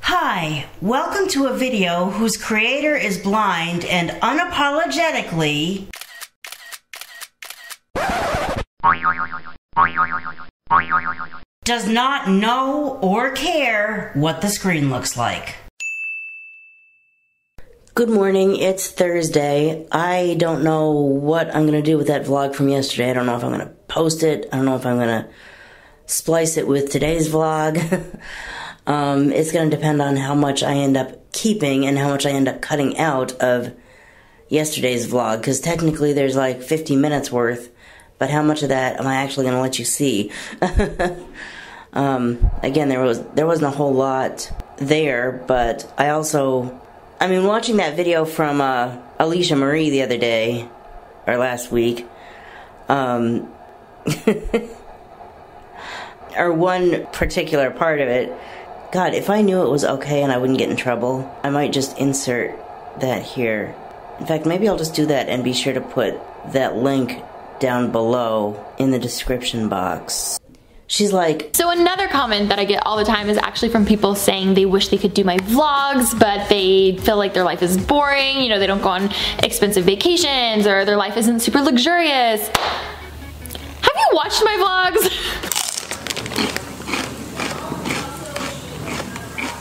Hi, welcome to a video whose creator is blind and unapologetically does not know or care what the screen looks like. Good morning, it's Thursday. I don't know what I'm going to do with that vlog from yesterday. I don't know if I'm going to post it. I don't know if I'm going to splice it with today's vlog. It's going to depend on how much I end up keeping and how much I end up cutting out of yesterday's vlog, because technically there's like 50 minutes worth, but how much of that am I actually going to let you see? Again, there wasn't a whole lot there, but watching that video from Alisha Marie the other day, or last week, or one particular part of it, God, if I knew it was okay and I wouldn't get in trouble, I might just insert that here. In fact, maybe I'll just do that and be sure to put that link down below in the description box. She's like... So another comment that I get all the time is actually from people saying they wish they could do my vlogs, but they feel like their life is boring, you know, they don't go on expensive vacations, or their life isn't super luxurious. Have you watched my vlogs?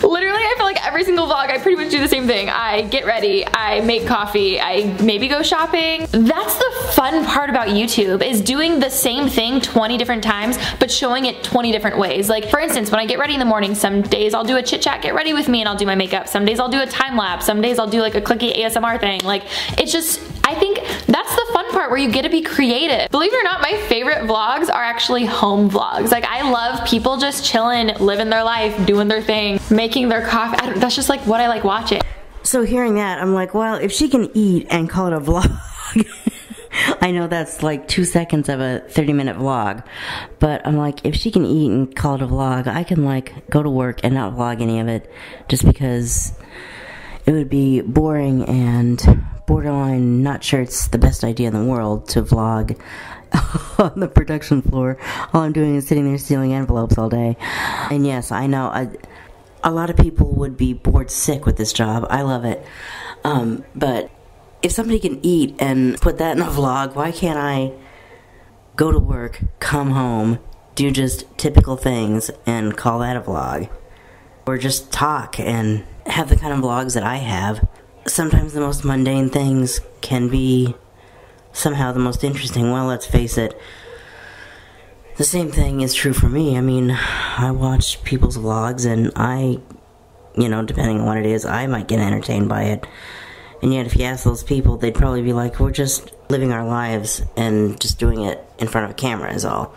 Literally, I feel like every single vlog, I pretty much do the same thing. I get ready, I make coffee, I maybe go shopping. That's the fun part about YouTube, is doing the same thing 20 different times, but showing it 20 different ways. Like, for instance, when I get ready in the morning, some days I'll do a chit chat, get ready with me, and I'll do my makeup. Some days I'll do a time lapse. Some days I'll do like a clicky ASMR thing. Like, it's just, I think that's the fun part where you get to be creative. Believe it or not, my favorite vlogs are actually home vlogs. Like, I love people just chilling, living their life, doing their thing, making their coffee. That's just like what I like watching. So hearing that, I'm like, well, if she can eat and call it a vlog, I know that's like 2 seconds of a 30-minute vlog, but I'm like, if she can eat and call it a vlog, I can like go to work and not vlog any of it, just because it would be boring and borderline not sure it's the best idea in the world to vlog on the production floor. All I'm doing is sitting there stealing envelopes all day. And yes, I know, a lot of people would be bored sick with this job. I love it. But if somebody can eat and put that in a vlog, why can't I go to work, come home, do just typical things, and call that a vlog? Or just talk and have the kind of vlogs that I have. Sometimes the most mundane things can be somehow the most interesting. Well, let's face it, the same thing is true for me. I mean, I watch people's vlogs and depending on what it is, I might get entertained by it. And yet if you ask those people, they'd probably be like, we're just living our lives and just doing it in front of a camera is all.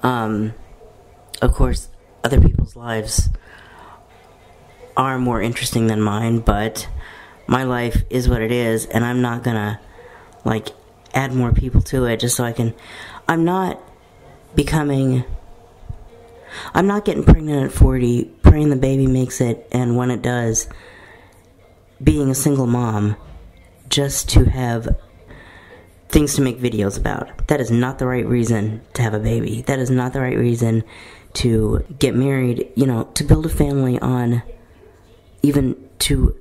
Of course, other people's lives are more interesting than mine, but my life is what it is, and I'm not gonna, like, add more people to it just so I can... I'm not getting pregnant at 40, praying the baby makes it, and when it does, being a single mom just to have things to make videos about. That is not the right reason to have a baby. That is not the right reason to get married, to build a family on, even to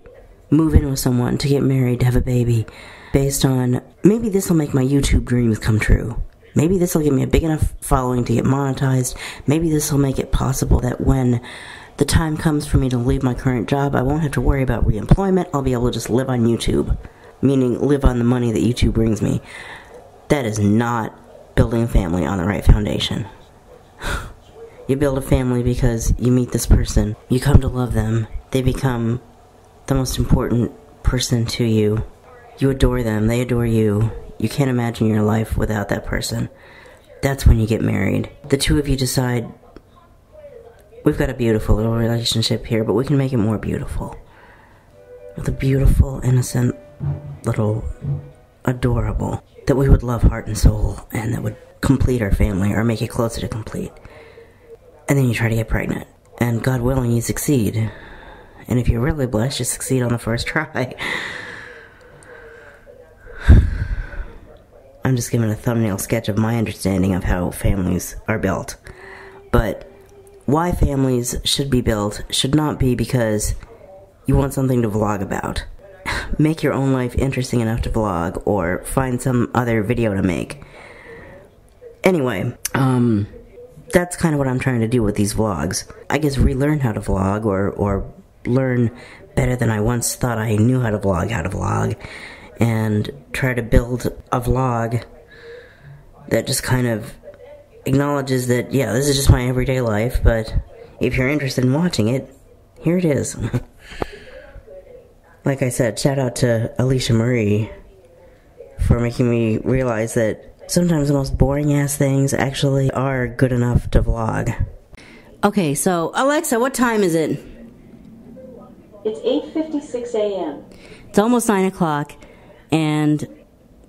move in with someone, to get married, to have a baby, based on, maybe this will make my YouTube dreams come true. Maybe this will give me a big enough following to get monetized. Maybe this will make it possible that when the time comes for me to leave my current job, I won't have to worry about reemployment. I'll be able to just live on YouTube, meaning live on the money that YouTube brings me. That is not building a family on the right foundation. You build a family because you meet this person. You come to love them. They become the most important person to you. You adore them. They adore you. You can't imagine your life without that person. That's when you get married. The two of you decide, we've got a beautiful little relationship here, but we can make it more beautiful. With a beautiful, innocent, little, adorable, that we would love heart and soul, and that would complete our family, or make it closer to complete. And then you try to get pregnant. And God willing, you succeed. And if you're really blessed, you succeed on the first try. I'm just giving a thumbnail sketch of my understanding of how families are built. But why families should be built should not be because you want something to vlog about. Make your own life interesting enough to vlog, or find some other video to make. Anyway, that's kind of what I'm trying to do with these vlogs. I guess relearn how to vlog, or learn better than I once thought I knew how to vlog, and try to build a vlog that just kind of acknowledges that, yeah, this is just my everyday life, but if you're interested in watching it, here it is. Like I said, shout out to Alisha Marie for making me realize that sometimes the most boring-ass things actually are good enough to vlog. Okay, so, Alexa, what time is it? It's 8:56 a.m. It's almost 9 o'clock, and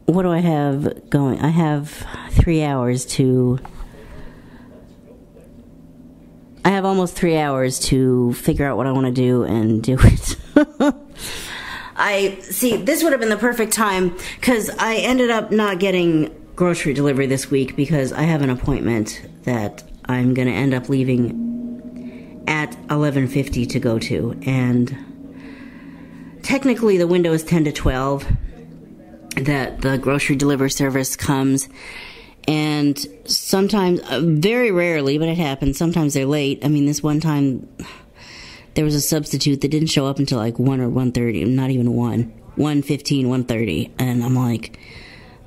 what do I have going? I have 3 hours to... I have almost 3 hours to figure out what I want to do and do it. See, this would have been the perfect time, because I ended up not getting grocery delivery this week because I have an appointment that I'm going to end up leaving at 11:50 to go to, and technically the window is 10 to 12 that the grocery delivery service comes, and sometimes, very rarely, but it happens, sometimes they're late. I mean, this one time there was a substitute that didn't show up until like 1 or 1:30, not even 1:15, 1:30, and I'm like,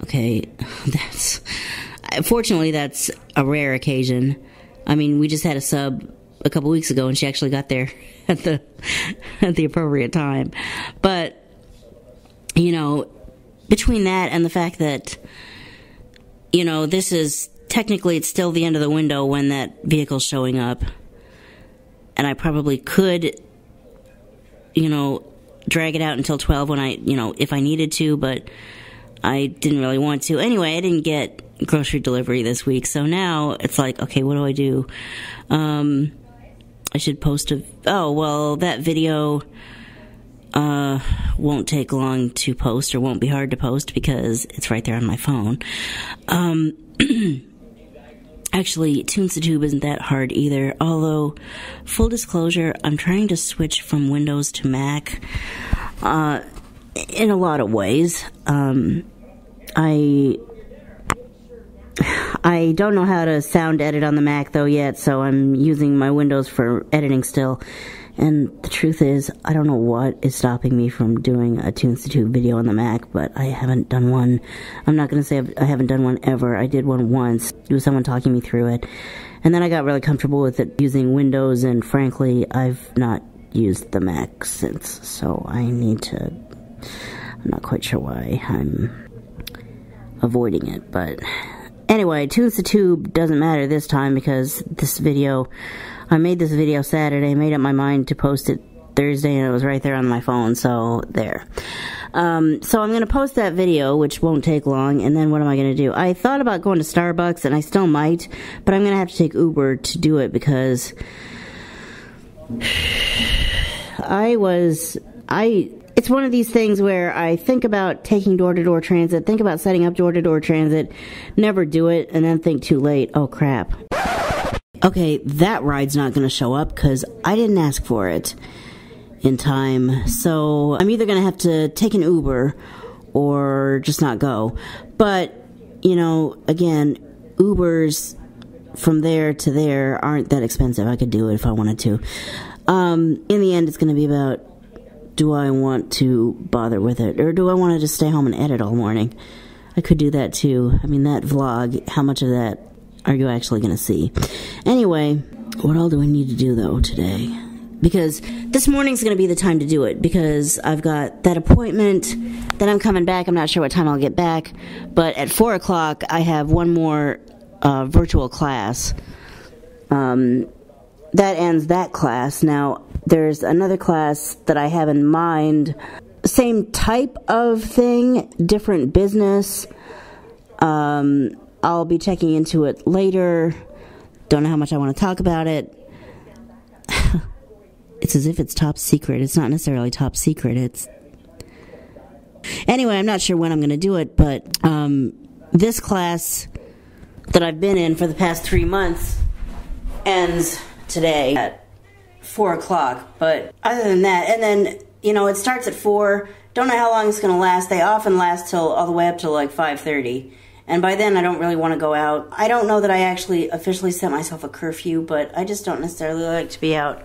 okay, fortunately that's a rare occasion. I mean, we just had a sub a couple weeks ago and she actually got there at the appropriate time. But, you know, between that and the fact that, you know, this is, technically it's still the end of the window when that vehicle's showing up, and I probably could, you know, drag it out until 12 when if I needed to, but I didn't really want to. Anyway, I didn't get grocery delivery this week, so now it's like, okay, what do I do? I should post that video won't take long to post, or won't be hard to post because it's right there on my phone. Actually, TuneTube isn't that hard either, although, full disclosure, I'm trying to switch from Windows to Mac in a lot of ways. I don't know how to sound edit on the Mac though yet, so I'm using my Windows for editing still. And the truth is, I don't know what is stopping me from doing a TuneTube video on the Mac, but I haven't done one. I'm not going to say I haven't done one ever. I did one once. It was someone talking me through it. And then I got really comfortable with it using Windows, and frankly, I've not used the Mac since. So I'm not quite sure why I'm avoiding it, but anyway, TuneTube doesn't matter this time because I made this video Saturday, made up my mind to post it Thursday, and it was right there on my phone, so there. So I'm going to post that video, which won't take long, and then what am I going to do? I thought about going to Starbucks, and I still might, but I'm going to have to take Uber to do it because it's one of these things where I think about taking door-to-door transit, think about setting up door-to-door transit, never do it, and then think too late, oh crap. Okay, that ride's not going to show up because I didn't ask for it in time, so I'm either going to have to take an Uber or just not go. But, you know, again, Ubers from there to there aren't that expensive. I could do it if I wanted to. In the end, it's going to be about, do I want to bother with it, or do I want to just stay home and edit all morning? I could do that too. I mean, that vlog, how much of that are you actually going to see? Anyway, what all do I need to do, though, today? Because this morning's going to be the time to do it, because I've got that appointment, then I'm coming back. I'm not sure what time I'll get back, but at 4 o'clock, I have one more virtual class. That ends that class. Now, there's another class that I have in mind. Same type of thing, different business. I'll be checking into it later. Don't know how much I want to talk about it. It's as if it's top secret. It's not necessarily top secret. Anyway, I'm not sure when I'm going to do it, but this class that I've been in for the past 3 months ends today at 4 o'clock. But other than that, and then, you know, it starts at 4. Don't know how long it's going to last. They often last till all the way up to like 5:30. And by then, I don't really want to go out. I don't know that I actually officially set myself a curfew, but I just don't necessarily like to be out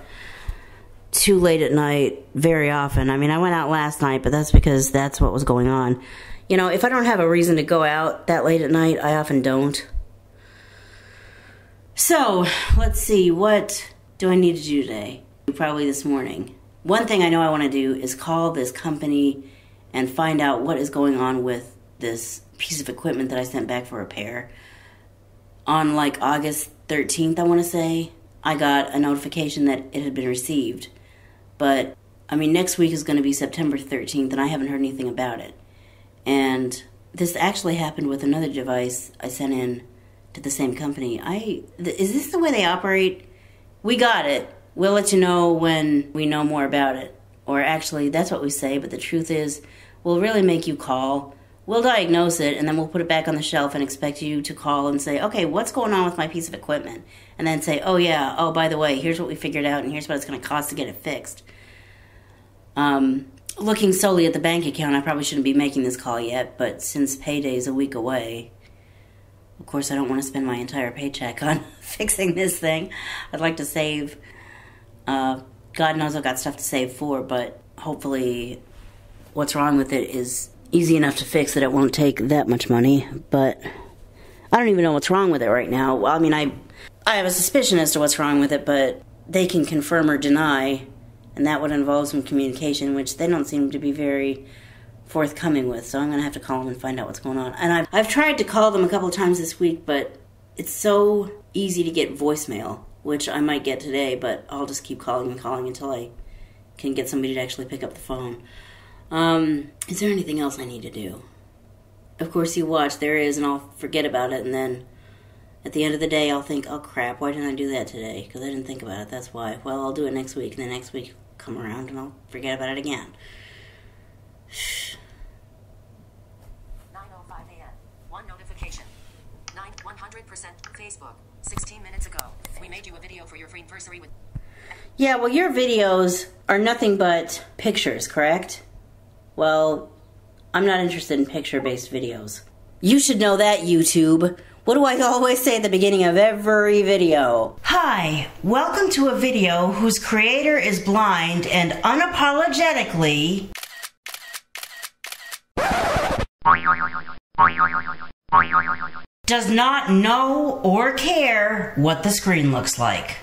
too late at night very often. I mean, I went out last night, but that's because that's what was going on. You know, if I don't have a reason to go out that late at night, I often don't. So, let's see, what do I need to do today? Probably this morning. One thing I know I want to do is call this company and find out what is going on with this piece of equipment that I sent back for repair. On like August 13th, I want to say, I got a notification that it had been received. But, I mean, next week is going to be September 13th, and I haven't heard anything about it. And this actually happened with another device I sent in to the same company. Is this the way they operate? We got it. We'll let you know when we know more about it. Or actually, that's what we say, but the truth is, we'll really make you call. We'll diagnose it, and then we'll put it back on the shelf and expect you to call and say, okay, what's going on with my piece of equipment? And then say, oh yeah, oh, by the way, here's what we figured out, and here's what it's going to cost to get it fixed. Looking solely at the bank account, I probably shouldn't be making this call yet, but since payday's a week away, of course I don't want to spend my entire paycheck on fixing this thing. I'd like to save, God knows I've got stuff to save for, but hopefully what's wrong with it is easy enough to fix that it won't take that much money. But I don't even know what's wrong with it right now. Well, I mean, I have a suspicion as to what's wrong with it, but they can confirm or deny, and that would involve some communication, which they don't seem to be very forthcoming with. So I'm going to have to call them and find out what's going on. And I've tried to call them a couple of times this week, but it's so easy to get voicemail, which I might get today, but I'll just keep calling and calling until I can get somebody to actually pick up the phone. Is there anything else I need to do? Of course, you watch, there is, and I'll forget about it, and then at the end of the day, I'll think, oh crap, why didn't I do that today? Because I didn't think about it, that's why. Well, I'll do it next week, and then next week come around, and I'll forget about it again. 9:05 a.m. One notification. 100% Facebook. 16 minutes ago, we made you a video for your free anniversary with... Yeah, well, your videos are nothing but pictures, correct? Well, I'm not interested in picture-based videos. You should know that, YouTube. What do I always say at the beginning of every video? Hi, welcome to a video whose creator is blind and unapologetically does not know or care what the screen looks like.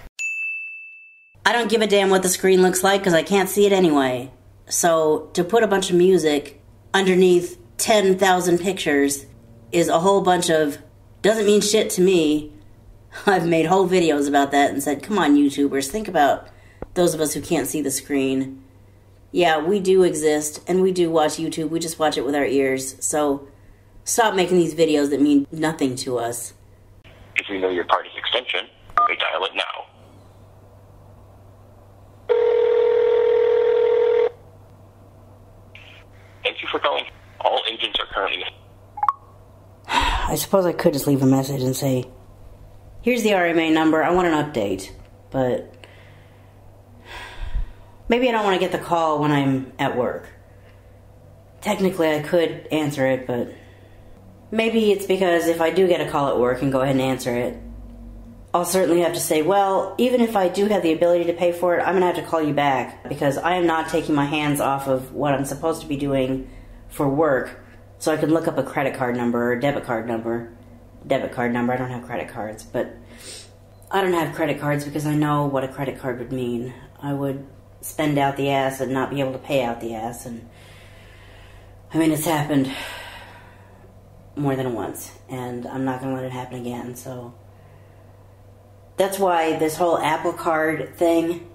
I don't give a damn what the screen looks like because I can't see it anyway. So to put a bunch of music underneath 10,000 pictures is a whole bunch of doesn't mean shit to me. I've made whole videos about that and said, come on, YouTubers, think about those of us who can't see the screen. Yeah, we do exist, and we do watch YouTube. We just watch it with our ears. So stop making these videos that mean nothing to us. If you know your party's extension, you may dial it now. Thank you for calling. All agents are currently... I suppose I could just leave a message and say, here's the RMA number, I want an update. But maybe I don't want to get the call when I'm at work. Technically I could answer it, but maybe it's because if I do get a call at work and go ahead and answer it, I'll certainly have to say, well, even if I do have the ability to pay for it, I'm going to have to call you back because I am not taking my hands off of what I'm supposed to be doing for work so I can look up a credit card number or a debit card number. Debit card number, I don't have credit cards, but I don't have credit cards because I know what a credit card would mean. I would spend out the ass and not be able to pay out the ass, and I mean, it's happened more than once, and I'm not going to let it happen again, so that's why this whole Apple Card thing,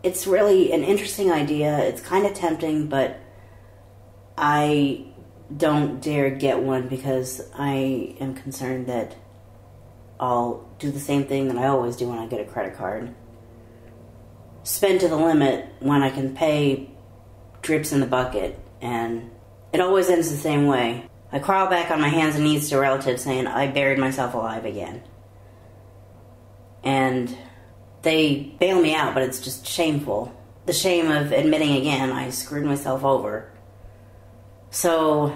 it's really an interesting idea. It's kind of tempting, but I don't dare get one because I am concerned that I'll do the same thing that I always do when I get a credit card. Spend to the limit when I can pay drips in the bucket, and it always ends the same way. I crawl back on my hands and knees to relatives saying I buried myself alive again. And they bail me out, but it's just shameful. The shame of admitting again I screwed myself over. So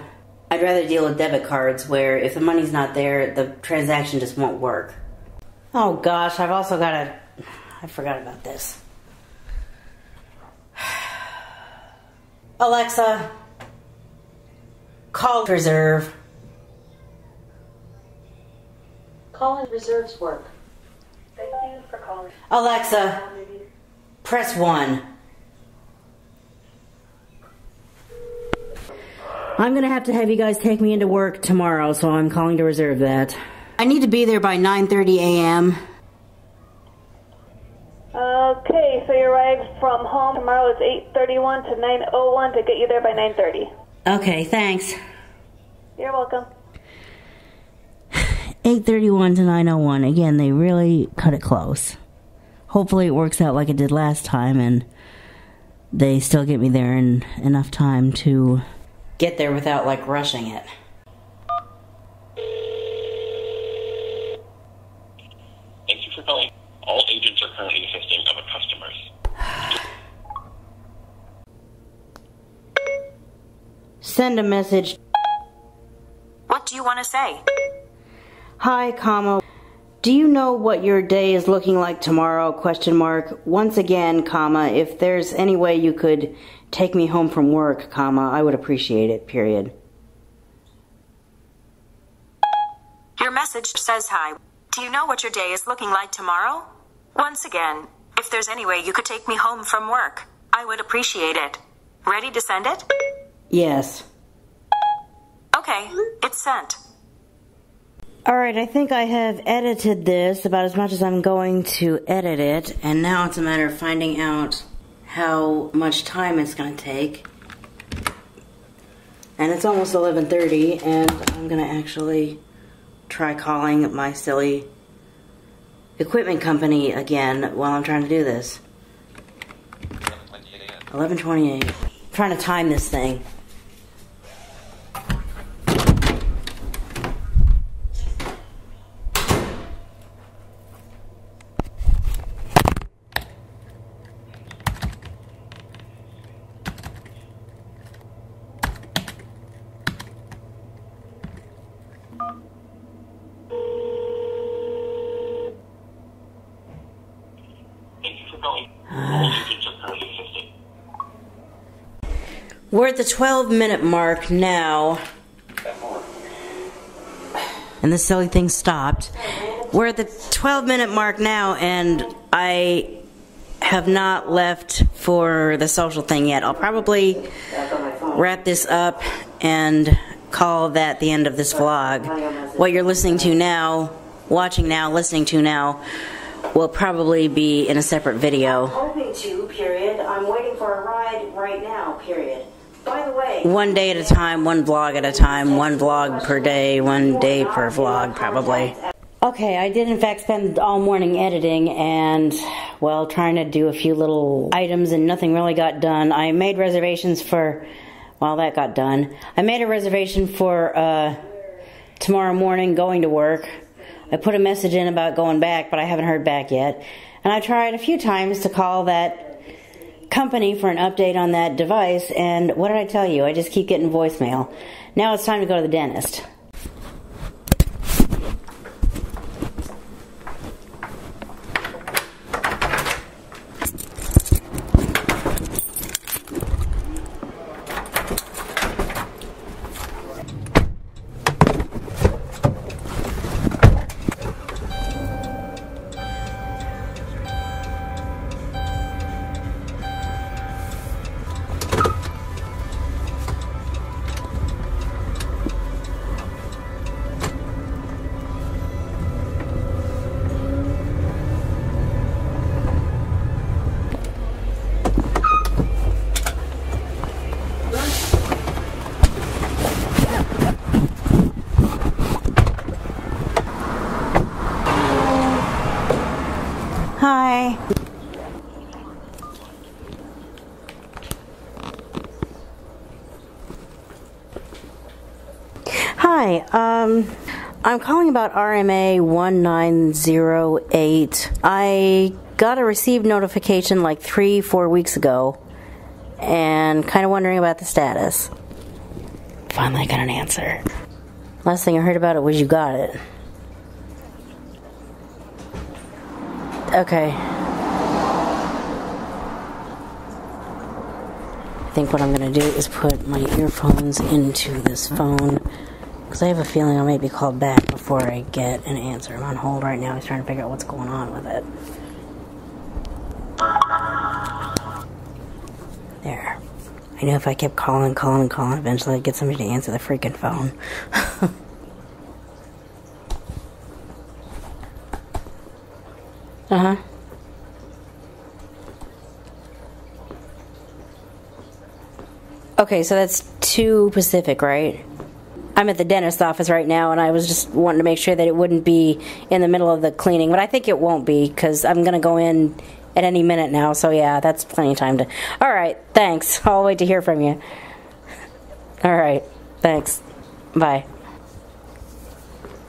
I'd rather deal with debit cards where if the money's not there, the transaction just won't work. Oh gosh, I've also got to... I forgot about this. Alexa, call reserve. Call in reserves work. Thank you for calling. Alexa, press 1. I'm going to have you guys take me into work tomorrow, so I'm calling to reserve that. I need to be there by 9:30 a.m. Okay, so you arrive from home tomorrow. It's 8:31 to 9:01 to get you there by 9:30. Okay, thanks. You're welcome. 8:31 to 9:01. Again, they really cut it close. Hopefully it works out like it did last time and they still get me there in enough time to get there without, like, rushing it. Thank you for calling. All agents are currently assisting other customers. Send a message. What do you want to say? Hi, comma. Do you know what your day is looking like tomorrow? Question mark. Once again, comma, if there's any way you could take me home from work, comma, I would appreciate it, period. Your message says hi. Do you know what your day is looking like tomorrow? Once again, if there's any way you could take me home from work, I would appreciate it. Ready to send it? Yes. Okay, it's sent. Alright, I think I have edited this about as much as I'm going to edit it, and now it's a matter of finding out how much time it's going to take. And it's almost 11:30, and I'm going to actually try calling my silly equipment company again while I'm trying to do this. 11:28. I'm trying to time this thing. We're at the 12-minute mark now. and the silly thing stopped. We're at the 12-minute mark now, and I have not left for the social thing yet. I'll probably wrap this up and call that the end of this vlog. What you're listening to now, watching now, listening to now, will probably be in a separate video. Hoping to, period. I'm waiting for a ride right now, period. By the way, one day at a time, one vlog at a time, one vlog per day, one day per vlog, probably. Okay, I did in fact spend all morning editing and, well, trying to do a few little items, and nothing really got done. I made reservations for, well, that got done. I made a reservation for tomorrow morning going to work. I put a message in about going back, but I haven't heard back yet. And I tried a few times to call that company for an update on that device, and what did I tell you? I just keep getting voicemail. Now it's time to go to the dentist. Hi. Hi, I'm calling about RMA 1908. I got a received notification like 3-4 weeks ago, and kind of wondering about the status. Finally, I got an answer. Last thing I heard about it was you got it. Okay. I think what I'm going to do is put my earphones into this phone, because I have a feeling I might be called back before I get an answer. I'm on hold right now. He's trying to figure out what's going on with it. There. I knew if I kept calling, eventually I'd get somebody to answer the freaking phone. Uh-huh. Okay, so that's 2 Pacific, right? I'm at the dentist's office right now, and I was just wanting to make sure that it wouldn't be in the middle of the cleaning, but I think it won't be, because I'm going to go in at any minute now, so yeah, that's plenty of time to... Alright, thanks. I'll wait to hear from you. Alright, thanks. Bye.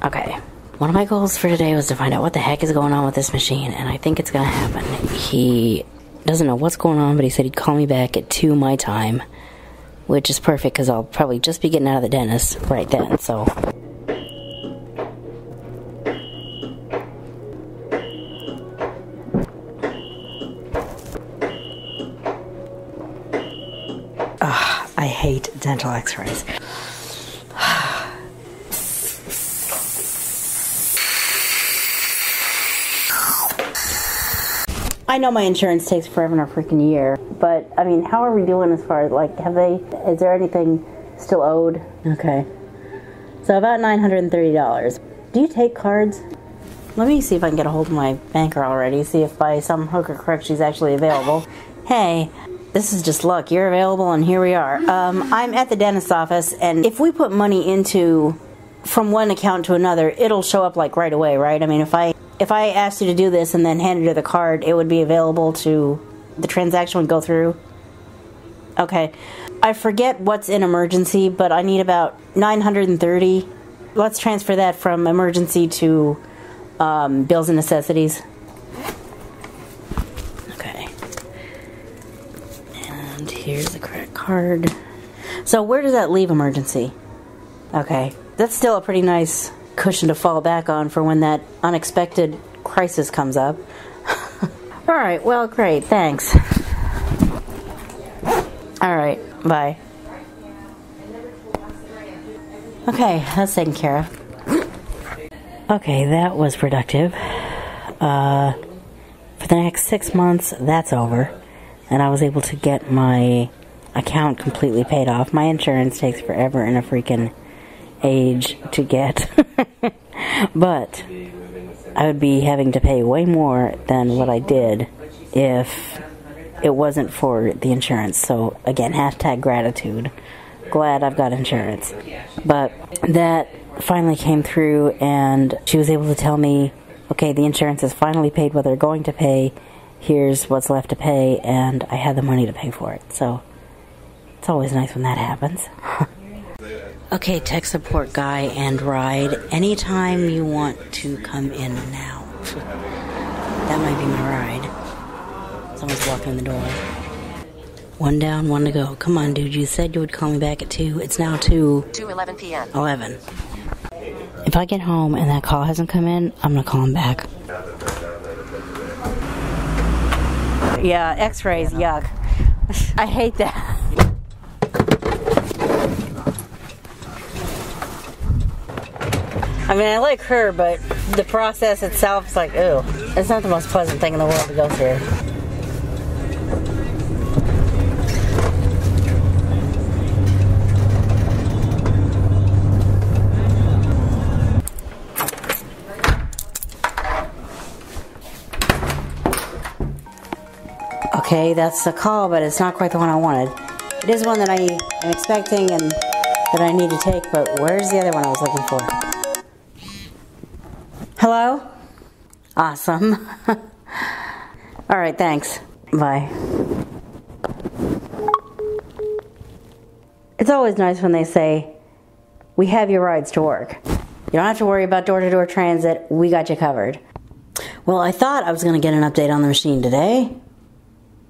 Okay. One of my goals for today was to find out what the heck is going on with this machine, and I think it's going to happen. He doesn't know what's going on, but he said he'd call me back at 2 my time, which is perfect because I'll probably just be getting out of the dentist right then, so... I hate dental x-rays. I know my insurance takes forever and a freaking year, but I mean, how are we doing as far as, like, is there anything still owed? Okay. So about $930. Do you take cards? Let me see if I can get a hold of my banker already, see if by some hook or crook she's actually available. Hey, this is just luck. You're available and here we are. I'm at the dentist's office, and if we put money into from one account to another, it'll show up like right away, right? I mean, if I asked you to do this and then handed her the card, it would be available to, the transaction would go through? Okay. I forget what's in emergency, but I need about $930. Let's transfer that from emergency to bills and necessities. Okay. And here's the credit card. So where does that leave emergency? Okay. That's still a pretty nice cushion to fall back on for when that unexpected crisis comes up. Alright, well, great, thanks. Alright, bye. Okay, that's taken care of. Okay, that was productive. For the next 6 months, that's over. And I was able to get my account completely paid off. My insurance takes forever and a freaking age to get. But I would be having to pay way more than what I did if it wasn't for the insurance. So again, hashtag gratitude. Glad I've got insurance. But that finally came through, and she was able to tell me, okay, the insurance is finally paid what they're going to pay. Here's what's left to pay, and I had the money to pay for it. So it's always nice when that happens. Okay, tech support guy and ride. Anytime you want to come in now. That might be my ride. Someone's walking in the door. 1 down, 1 to go. Come on, dude. You said you would call me back at 2. It's now 2:11 p.m. 11. If I get home and that call hasn't come in, I'm going to call him back. Yeah, x-rays, yuck. I hate that. I mean, I like her, but the process itself is like, ooh. It's not the most pleasant thing in the world to go through. Okay, that's the call, but it's not quite the one I wanted. It is one that I am expecting and that I need to take, but where's the other one I was looking for? Hello? Awesome. Alright, thanks. Bye. It's always nice when they say, we have your rides to work. You don't have to worry about door-to-door transit. We got you covered. Well, I thought I was going to get an update on the machine today.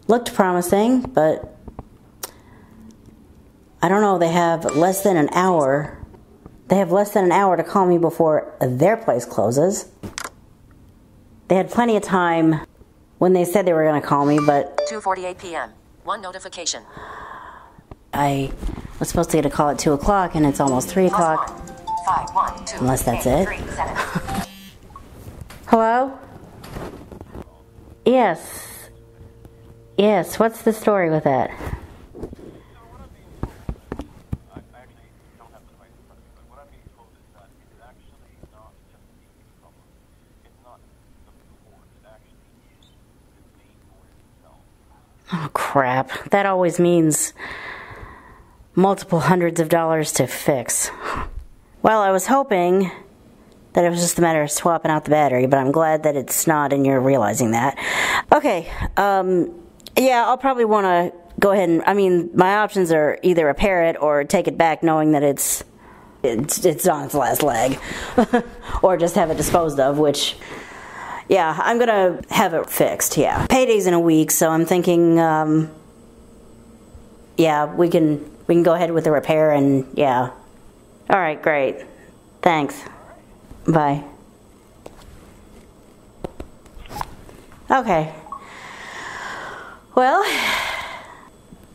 Looked promising, but I don't know. They have less than an hour. They have less than an hour to call me before their place closes. They had plenty of time when they said they were going to call me, but 2:48 p.m. One notification. I was supposed to get a call at 2 o'clock, and it's almost 3 o'clock. 5, 1, 2, Unless that's 8, it. 3, 7. Hello? Yes. Yes, what's the story with that? Oh, crap. That always means multiple hundreds of dollars to fix. Well, I was hoping that it was just a matter of swapping out the battery, but I'm glad that it's not and you're realizing that. Okay, yeah, I'll probably want to go ahead and, I mean, my options are either repair it or take it back knowing that it's on its last leg. Or just have it disposed of, which, yeah, I'm going to have it fixed, yeah. Payday's in a week, so I'm thinking, yeah, we can go ahead with the repair and, yeah. All right, great. Thanks. Bye. Okay. Well,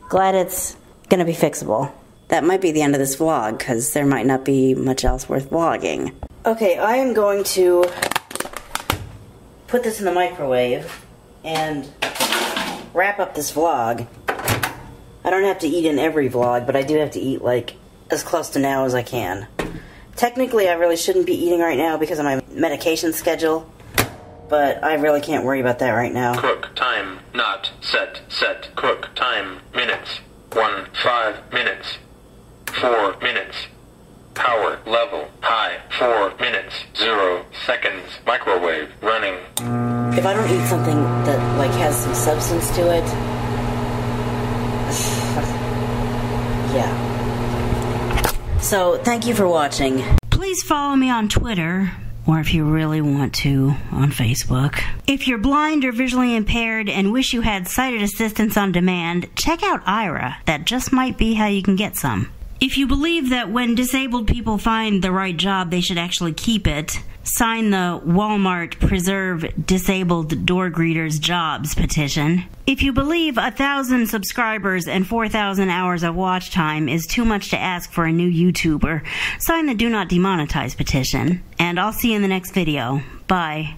glad it's gonna be fixable. That might be the end of this vlog, because there might not be much else worth vlogging. Okay, I am going to put this in the microwave and wrap up this vlog. I don't have to eat in every vlog, but I do have to eat, like, as close to now as I can. Technically, I really shouldn't be eating right now because of my medication schedule, but I really can't worry about that right now. Cook time not set. Cook time minutes 5 minutes 4 minutes. Power level high 4 minutes 0 seconds. Microwave running. If I don't eat something that like has some substance to it, yeah. So, thank you for watching. Please follow me on Twitter, or if you really want to, on Facebook. If you're blind or visually impaired and wish you had sighted assistance on demand, check out Ira. That just might be how you can get some. If you believe that when disabled people find the right job, they should actually keep it, sign the Walmart Preserve Disabled Door Greeters Jobs petition. If you believe 1,000 subscribers and 4,000 hours of watch time is too much to ask for a new YouTuber, sign the Do Not Demonetize petition. And I'll see you in the next video. Bye.